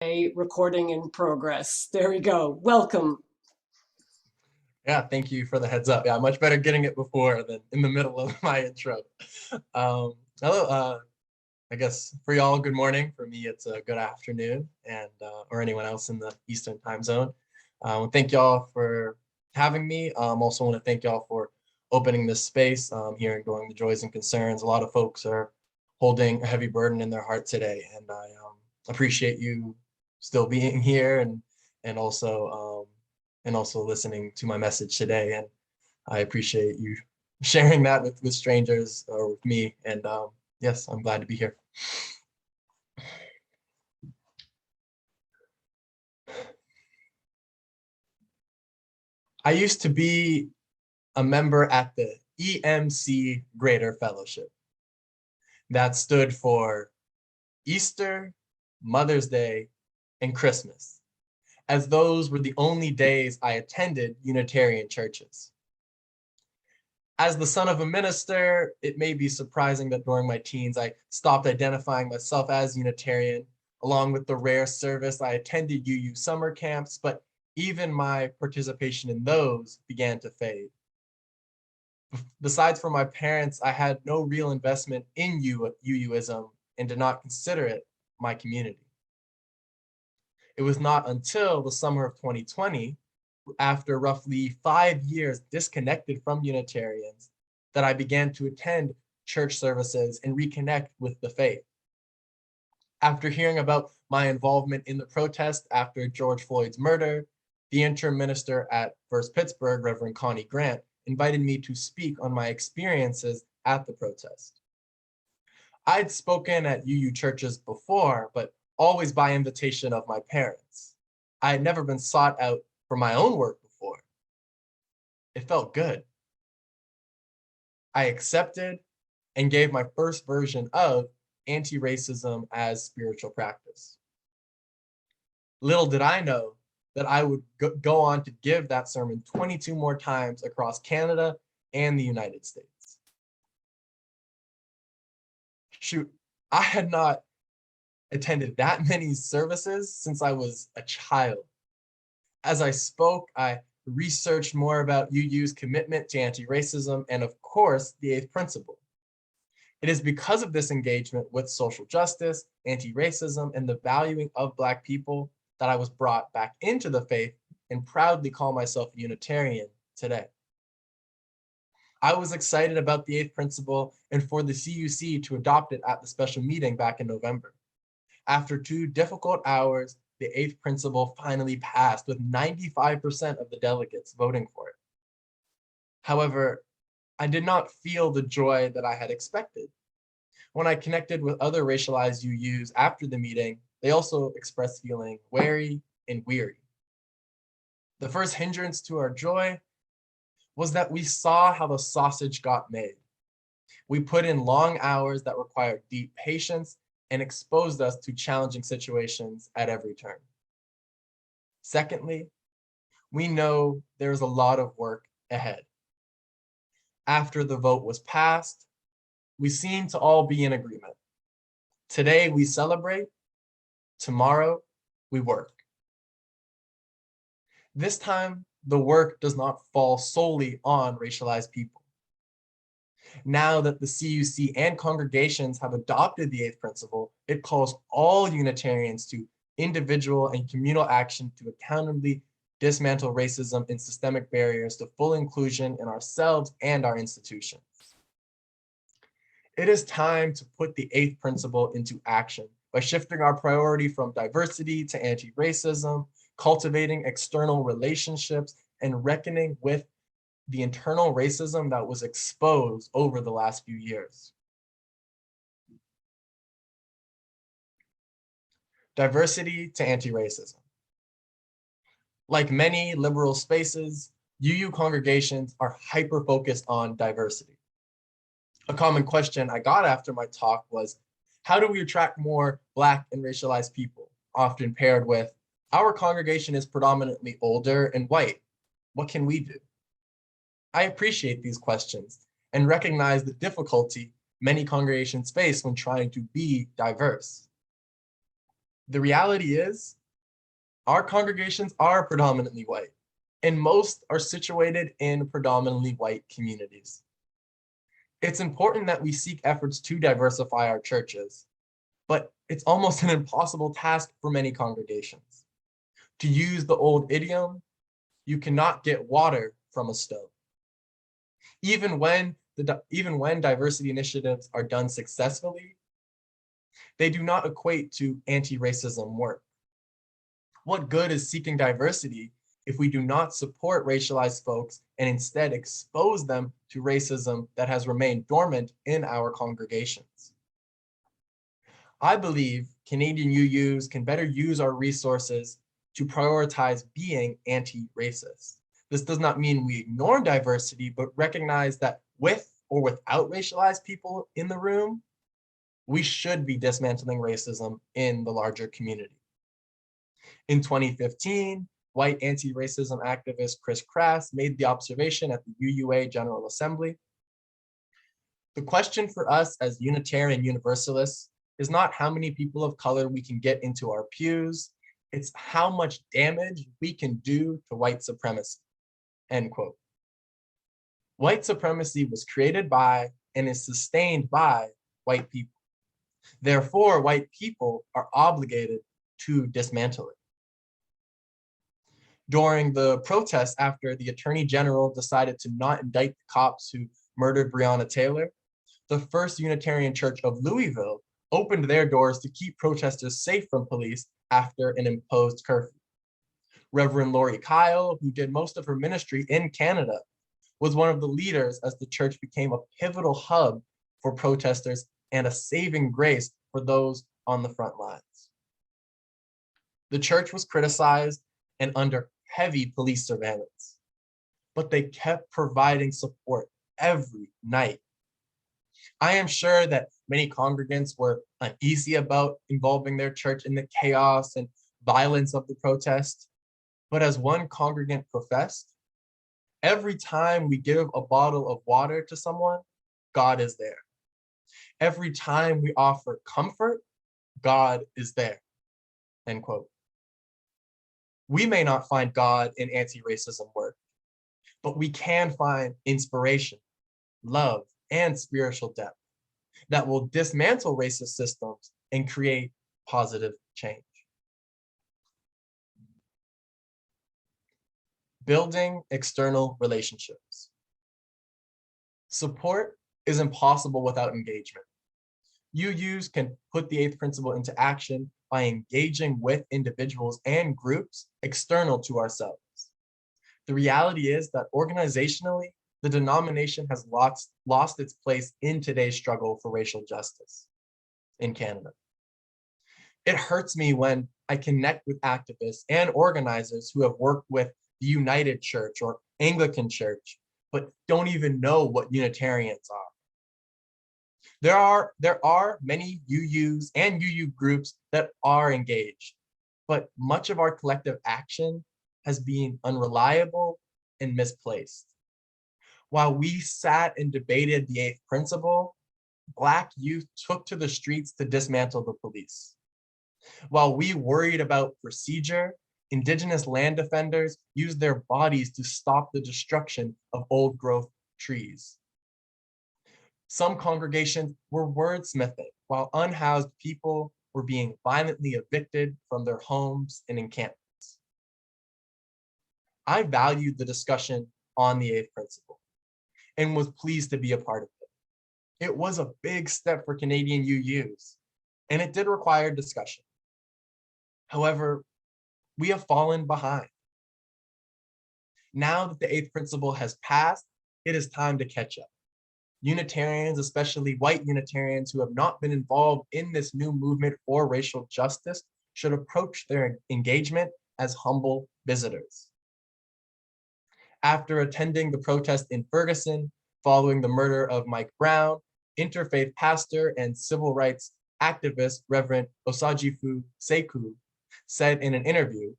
A recording in progress. There we go. Welcome. Yeah, thank you for the heads up. Yeah, much better getting it before than in the middle of my intro. Hello, I guess for y'all, good morning. For me, it's a good afternoon, and or anyone else in the Eastern time zone. Thank y'all for having me. Also want to thank y'all for opening this space, hearing going the joys and concerns. A lot of folks are holding a heavy burden in their heart today, and I appreciate you still being here and also listening to my message today. And I appreciate you sharing that with strangers or with me. And yes, I'm glad to be here. I used to be a member at the EMC Greater Fellowship. That stood for Easter, Mother's Day, and Christmas, as those were the only days I attended Unitarian churches. As the son of a minister, it may be surprising that during my teens, I stopped identifying myself as Unitarian. Along with the rare service, I attended UU summer camps, but even my participation in those began to fade. Besides for my parents, I had no real investment in UUism and did not consider it my community. It was not until the summer of 2020, after roughly 5 years disconnected from Unitarians, that I began to attend church services and reconnect with the faith. After hearing about my involvement in the protest after George Floyd's murder, the interim minister at First Pittsburgh, Reverend Connie Grant, invited me to speak on my experiences at the protest. I'd spoken at UU churches before, but always by invitation of my parents. I had never been sought out for my own work before. It felt good. I accepted and gave my first version of anti-racism as spiritual practice. Little did I know that I would go on to give that sermon 22 more times across Canada and the United States. Shoot, I had not attended that many services since I was a child. As I spoke, I researched more about UU's commitment to anti-racism and, of course, the eighth principle. It is because of this engagement with social justice, anti-racism, and the valuing of Black people that I was brought back into the faith and proudly call myself a Unitarian today. I was excited about the eighth principle and for the CUC to adopt it at the special meeting back in November. After 2 difficult hours, the eighth principle finally passed with 95% of the delegates voting for it. However, I did not feel the joy that I had expected. When I connected with other racialized UUs after the meeting, they also expressed feeling wary and weary. The first hindrance to our joy was that we saw how the sausage got made. We put in long hours that required deep patience and exposed us to challenging situations at every turn. Secondly, we know there's a lot of work ahead. After the vote was passed, we seem to all be in agreement. Today we celebrate, tomorrow we work. This time, the work does not fall solely on racialized people. Now that the CUC and congregations have adopted the eighth principle, it calls all Unitarians to individual and communal action to accountably dismantle racism and systemic barriers to full inclusion in ourselves and our institutions. It is time to put the eighth principle into action by shifting our priority from diversity to anti-racism, cultivating external relationships, and reckoning with the internal racism that was exposed over the last few years. Diversity to anti-racism. Like many liberal spaces, UU congregations are hyper-focused on diversity. A common question I got after my talk was, how do we attract more Black and racialized people? Often paired with, our congregation is predominantly older and white. What can we do? I appreciate these questions and recognize the difficulty many congregations face when trying to be diverse. The reality is, our congregations are predominantly white, and most are situated in predominantly white communities. It's important that we seek efforts to diversify our churches, but it's almost an impossible task for many congregations. To use the old idiom, you cannot get water from a stone. Even when diversity initiatives are done successfully, they do not equate to anti-racism work. What good is seeking diversity if we do not support racialized folks and instead expose them to racism that has remained dormant in our congregations? I believe Canadian UUs can better use our resources to prioritize being anti-racist. This does not mean we ignore diversity, but recognize that with or without racialized people in the room, we should be dismantling racism in the larger community. In 2015, white anti-racism activist Chris Crass made the observation at the UUA General Assembly. The question for us as Unitarian Universalists is not how many people of color we can get into our pews, it's how much damage we can do to white supremacy, end quote. White supremacy was created by and is sustained by white people. Therefore, white people are obligated to dismantle it. During the protests after the Attorney General decided to not indict the cops who murdered Breonna Taylor, the First Unitarian Church of Louisville opened their doors to keep protesters safe from police after an imposed curfew. Reverend Lori Kyle, who did most of her ministry in Canada, was one of the leaders as the church became a pivotal hub for protesters and a saving grace for those on the front lines. The church was criticized and under heavy police surveillance, but they kept providing support every night. I am sure that many congregants were uneasy about involving their church in the chaos and violence of the protest, but as one congregant professed, every time we give a bottle of water to someone, God is there. Every time we offer comfort, God is there, end quote. We may not find God in anti-racism work, but we can find inspiration, love, and spiritual depth that will dismantle racist systems and create positive change. Building external relationships. Support is impossible without engagement. UUs can put the eighth principle into action by engaging with individuals and groups external to ourselves. The reality is that organizationally, the denomination has lost its place in today's struggle for racial justice in Canada. It hurts me when I connect with activists and organizers who have worked with the United Church or Anglican Church, but don't even know what Unitarians are. There are many UUs and UU groups that are engaged, but much of our collective action has been unreliable and misplaced. While we sat and debated the eighth principle, Black youth took to the streets to dismantle the police. While we worried about procedure, Indigenous land defenders used their bodies to stop the destruction of old growth trees. Some congregations were wordsmithing, while unhoused people were being violently evicted from their homes and encampments. I valued the discussion on the eighth principle and was pleased to be a part of it. It was a big step for Canadian UUs, and it did require discussion. However, we have fallen behind. Now that the eighth principle has passed, it is time to catch up. Unitarians, especially white Unitarians who have not been involved in this new movement for racial justice, should approach their engagement as humble visitors. After attending the protest in Ferguson following the murder of Mike Brown, interfaith pastor and civil rights activist Reverend Osajifu Sekou said in an interview,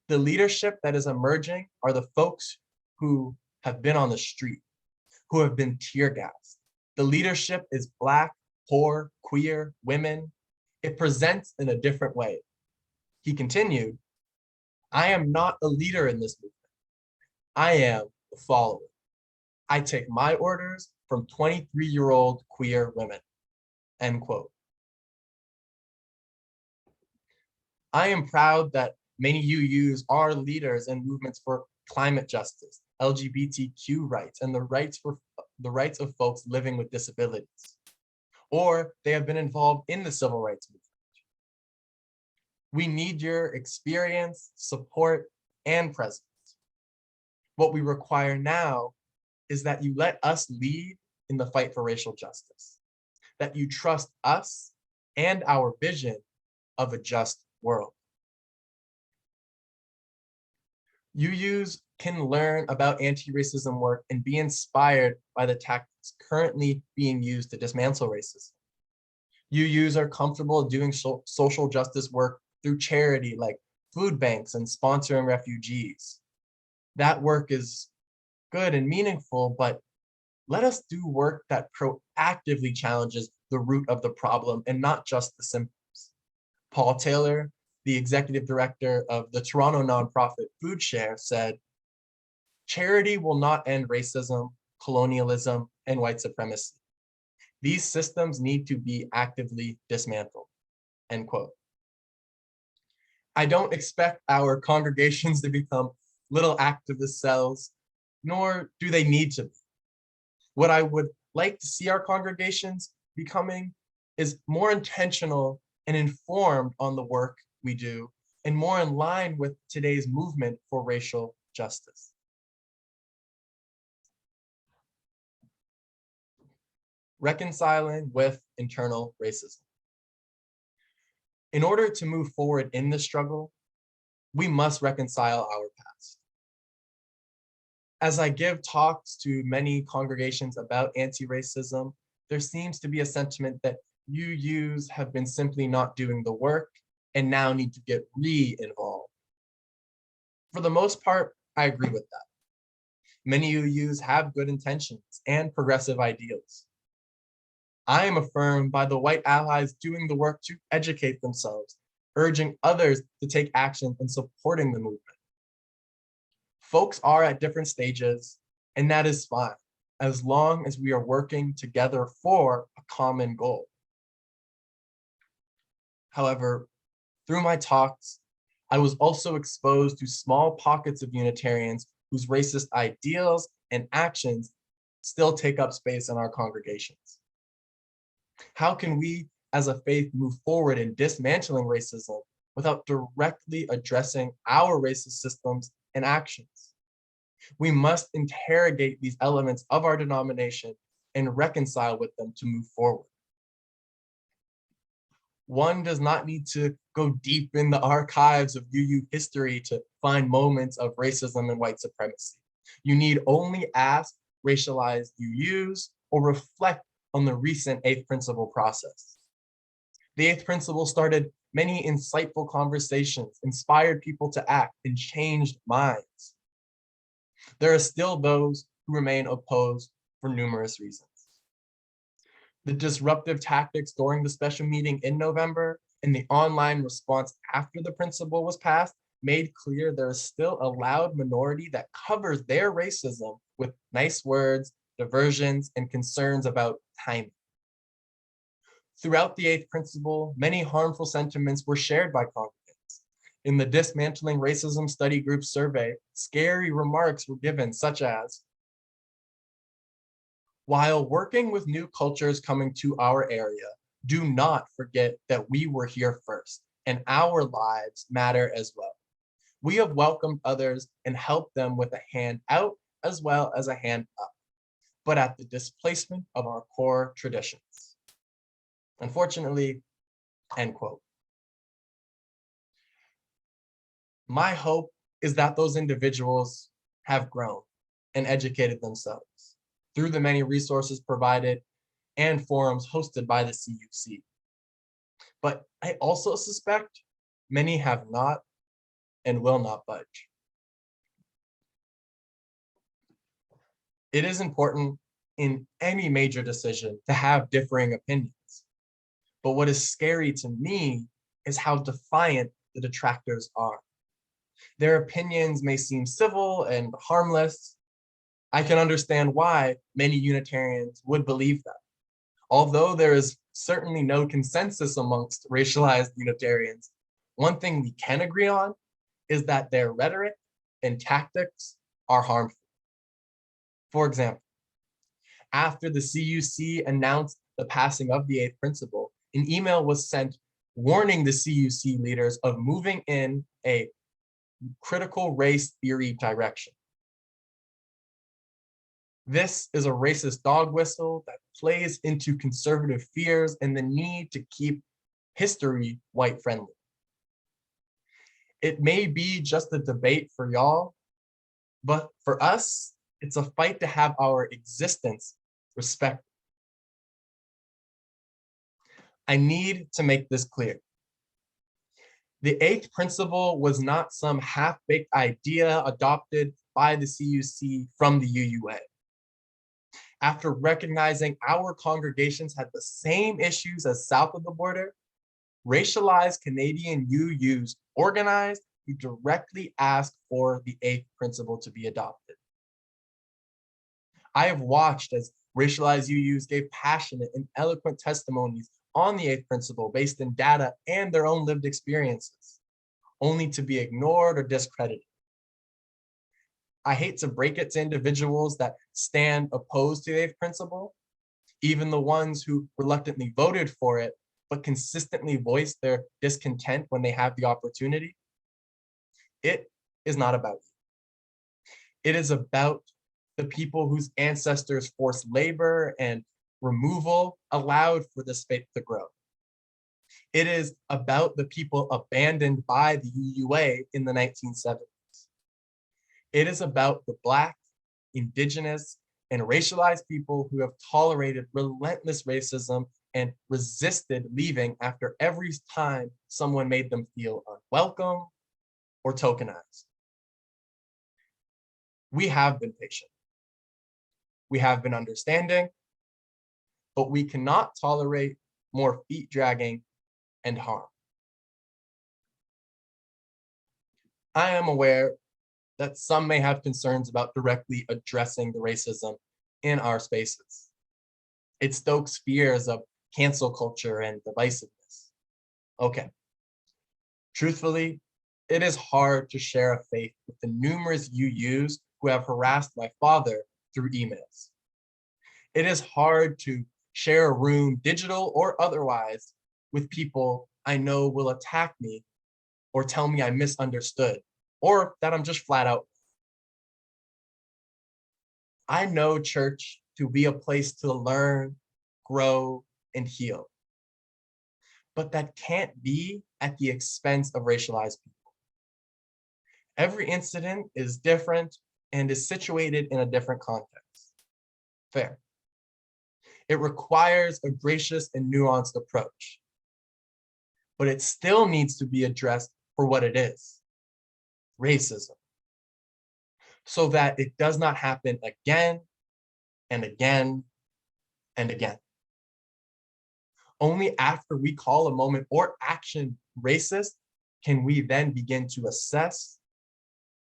"The leadership that is emerging are the folks who have been on the street, who have been tear gassed. The leadership is Black, poor, queer, women. It presents in a different way. He continued, I am not a leader in this movement. I am a follower. I take my orders from 23-year-old queer women, end quote. I am proud that many UUs are leaders in movements for climate justice, LGBTQ rights, and the rights of folks living with disabilities, or they have been involved in the civil rights movement. We need your experience, support, and presence. What we require now is that you let us lead in the fight for racial justice, that you trust us and our vision of a just world. UUs can learn about anti-racism work and be inspired by the tactics currently being used to dismantle racism. UUs are comfortable doing social justice work through charity like food banks and sponsoring refugees. That work is good and meaningful, but let us do work that proactively challenges the root of the problem and not just the symptoms. Paul Taylor, the executive director of the Toronto nonprofit Food Share, said, charity will not end racism, colonialism, and white supremacy. These systems need to be actively dismantled, end quote. I don't expect our congregations to become little activist cells, nor do they need to be. What I would like to see our congregations becoming is more intentional and informed on the work we do, and more in line with today's movement for racial justice. Reconciling with internal racism. In order to move forward in this struggle, we must reconcile our past. As I give talks to many congregations about anti-racism, there seems to be a sentiment that UUs have been simply not doing the work and now need to get re-involved. For the most part, I agree with that. Many UUs have good intentions and progressive ideals. I am affirmed by the white allies doing the work to educate themselves, urging others to take action and supporting the movement. Folks are at different stages, and that is fine, as long as we are working together for a common goal. However, through my talks, I was also exposed to small pockets of Unitarians whose racist ideals and actions still take up space in our congregations. How can we as a faith move forward in dismantling racism without directly addressing our racist systems and actions? We must interrogate these elements of our denomination and reconcile with them to move forward. One does not need to go deep in the archives of UU history to find moments of racism and white supremacy. You need only ask racialized UUs or reflect on the recent eighth principle process. The eighth principle started many insightful conversations, inspired people to act, and changed minds. There are still those who remain opposed for numerous reasons. The disruptive tactics during the special meeting in November and the online response after the principle was passed made clear there is still a loud minority that covers their racism with nice words, diversions, and concerns about timing. Throughout the eighth principle, many harmful sentiments were shared by congregants. In the Dismantling Racism Study Group survey, scary remarks were given, such as, while working with new cultures coming to our area, do not forget that we were here first, and our lives matter as well. We have welcomed others and helped them with a hand out as well as a hand up, but at the displacement of our core traditions. Unfortunately, end quote. My hope is that those individuals have grown and educated themselves through the many resources provided and forums hosted by the CUC. But I also suspect many have not and will not budge. It is important in any major decision to have differing opinions. But what is scary to me is how defiant the detractors are. Their opinions may seem civil and harmless. I can understand why many Unitarians would believe that. Although there is certainly no consensus amongst racialized Unitarians, one thing we can agree on is that their rhetoric and tactics are harmful. For example, after the CUC announced the passing of the eighth principle, an email was sent warning the CUC leaders of moving in a critical race theory direction. This is a racist dog whistle that plays into conservative fears and the need to keep history white friendly. It may be just a debate for y'all, but for us, it's a fight to have our existence respected. I need to make this clear. The eighth principle was not some half-baked idea adopted by the CUC from the UUA. After recognizing our congregations had the same issues as south of the border, racialized Canadian UUs organized to directly ask for the eighth principle to be adopted. I have watched as racialized UUs gave passionate and eloquent testimonies on the eighth principle based in data and their own lived experiences, only to be ignored or discredited. I hate to break it to individuals that stand opposed to the eighth principle, even the ones who reluctantly voted for it, but consistently voice their discontent when they have the opportunity. It is not about you. It is about the people whose ancestors forced labor and removal allowed for this faith to grow. It is about the people abandoned by the UUA in the 1970s. It is about the Black, Indigenous, and racialized people who have tolerated relentless racism and resisted leaving after every time someone made them feel unwelcome or tokenized. We have been patient. We have been understanding, but we cannot tolerate more feet dragging and harm. I am aware that some may have concerns about directly addressing the racism in our spaces. It stokes fears of cancel culture and divisiveness. Okay. Truthfully, it is hard to share a faith with the numerous UUs who have harassed my father through emails. It is hard to share a room, digital or otherwise, with people I know will attack me or tell me I misunderstood, or that I'm just flat out. I know church to be a place to learn, grow, and heal. But that can't be at the expense of racialized people. Every incident is different and is situated in a different context. Fair. It requires a gracious and nuanced approach, but it still needs to be addressed for what it is, racism, so that it does not happen again and again and again. Only after we call a moment or action racist can we then begin to assess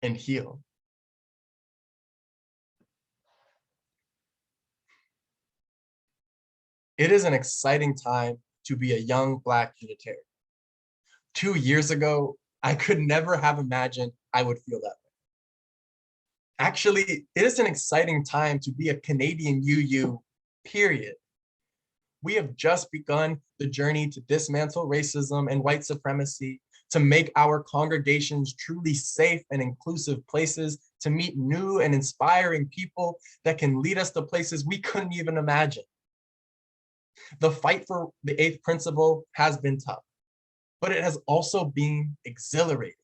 and heal. It is an exciting time to be a young Black Unitarian. 2 years ago, I could never have imagined I would feel that way. Actually, it is an exciting time to be a Canadian UU, period. We have just begun the journey to dismantle racism and white supremacy, to make our congregations truly safe and inclusive places, to meet new and inspiring people that can lead us to places we couldn't even imagine. The fight for the eighth principle has been tough, but it has also been exhilarating.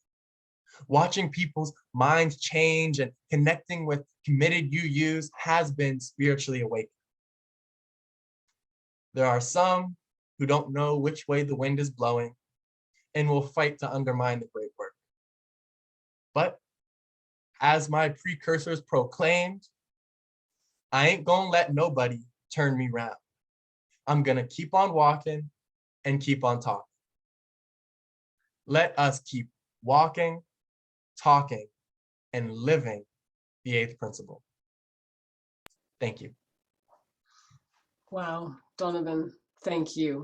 Watching people's minds change and connecting with committed UUs has been spiritually awakening. There are some who don't know which way the wind is blowing and will fight to undermine the great work. But as my precursors proclaimed, I ain't gonna let nobody turn me round. I'm gonna keep on walking and keep on talking. Let us keep walking, talking, and living the eighth principle. Thank you. Wow, Donovan, thank you.